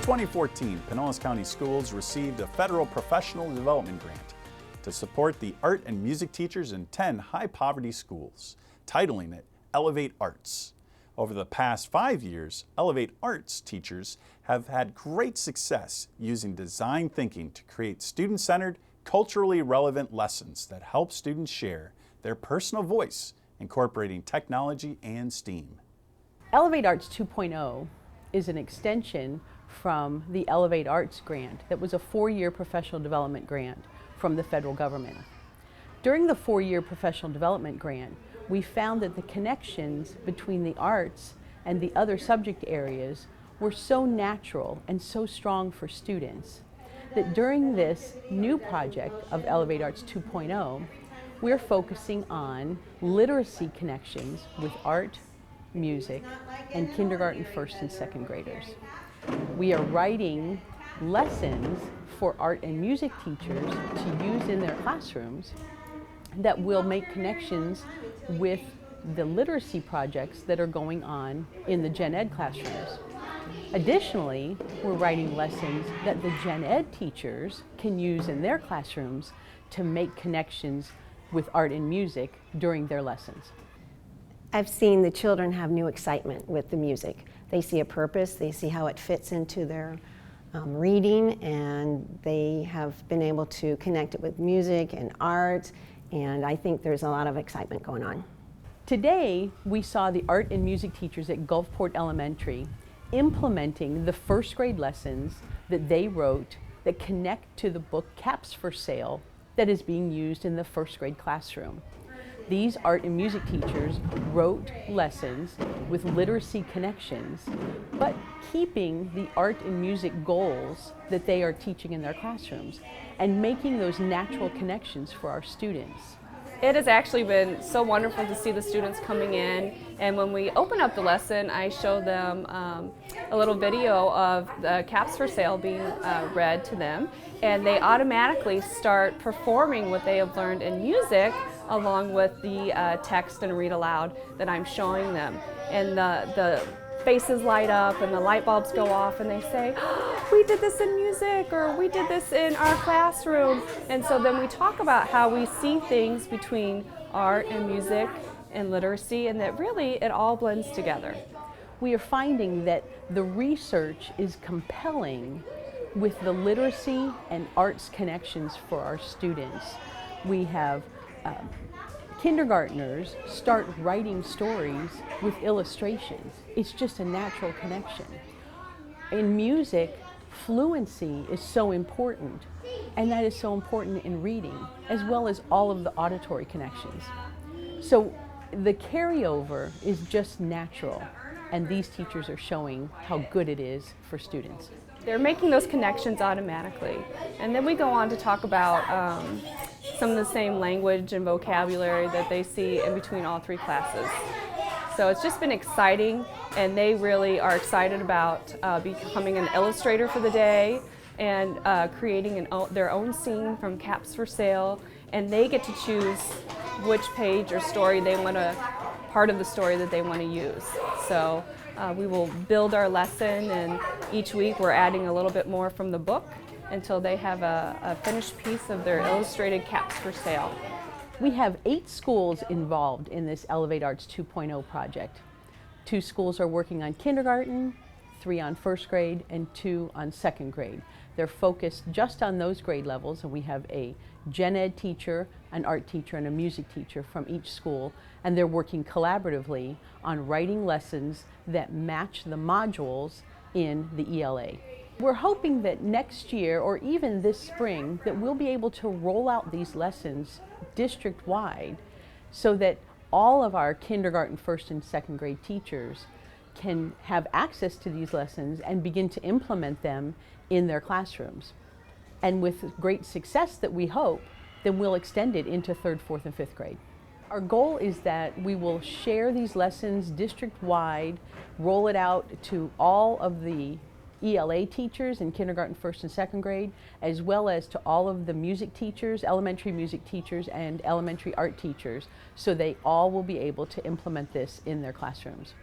2014, Pinellas County Schools received a federal professional development grant to support the art and music teachers in 10 high-poverty schools, titling it Elevate A.R.T.S. Over the past 5 years, Elevate A.R.T.S teachers have had great success using design thinking to create student-centered, culturally relevant lessons that help students share their personal voice, incorporating technology and STEAM. Elevate A.R.T.S 2.0 is an extension from the Elevate A.R.T.S grant that was a 4-year professional development grant from the federal government. During the 4-year professional development grant, we found that the connections between the arts and the other subject areas were so natural and so strong for students that during this new project of Elevate A.R.T.S 2.0, we're focusing on literacy connections with art, music, and kindergarten first and second graders. We are writing lessons for art and music teachers to use in their classrooms that will make connections with the literacy projects that are going on in the Gen Ed classrooms. Additionally, we're writing lessons that the Gen Ed teachers can use in their classrooms to make connections with art and music during their lessons. I've seen the children have new excitement with the music. They see a purpose, they see how it fits into their reading, and they have been able to connect it with music and art, and I think there's a lot of excitement going on. Today, we saw the art and music teachers at Gulfport Elementary implementing the first grade lessons that they wrote that connect to the book Caps for Sale that is being used in the first grade classroom. These art and music teachers wrote lessons with literacy connections, but keeping the art and music goals that they are teaching in their classrooms and making those natural connections for our students. It has actually been so wonderful to see the students coming in, and when we open up the lesson, I show them a little video of the Caps for Sale being read to them, and they automatically start performing what they have learned in music along with the text and read aloud that I'm showing them. And the faces light up and the light bulbs go off and they say, oh, we did this in music, or we did this in our classroom. And so then we talk about how we see things between art and music and literacy, and that really it all blends together. We are finding that the research is compelling with the literacy and arts connections for our students. We have kindergartners start writing stories with illustrations. It's just a natural connection. In music, fluency is so important, and that is so important in reading, as well as all of the auditory connections. So the carryover is just natural, and these teachers are showing how good it is for students. They're making those connections automatically. And then we go on to talk about some of the same language and vocabulary that they see in between all 3 classes. So it's just been exciting, and they really are excited about becoming an illustrator for the day and creating their own scene from Caps for Sale, and they get to choose which page or story they want to, part of the story that they want to use. So we will build our lesson, and each week we're adding a little bit more from the book until they have a finished piece of their illustrated Caps for Sale. We have 8 schools involved in this Elevate A.R.T.S 2.0 project. 2 schools are working on kindergarten, 3 on first grade, and 2 on second grade. They're focused just on those grade levels, and we have a Gen Ed teacher, an art teacher, and a music teacher from each school, and they're working collaboratively on writing lessons that match the modules in the ELA. We're hoping that next year, or even this spring, that we'll be able to roll out these lessons district-wide so that all of our kindergarten, first and second grade teachers can have access to these lessons and begin to implement them in their classrooms. And with great success that we hope, then we'll extend it into 3rd, 4th, and 5th grade. Our goal is that we will share these lessons district-wide, roll it out to all of the ELA teachers in kindergarten, first and second grade, as well as to all of the music teachers, elementary music teachers, and elementary art teachers, so they all will be able to implement this in their classrooms.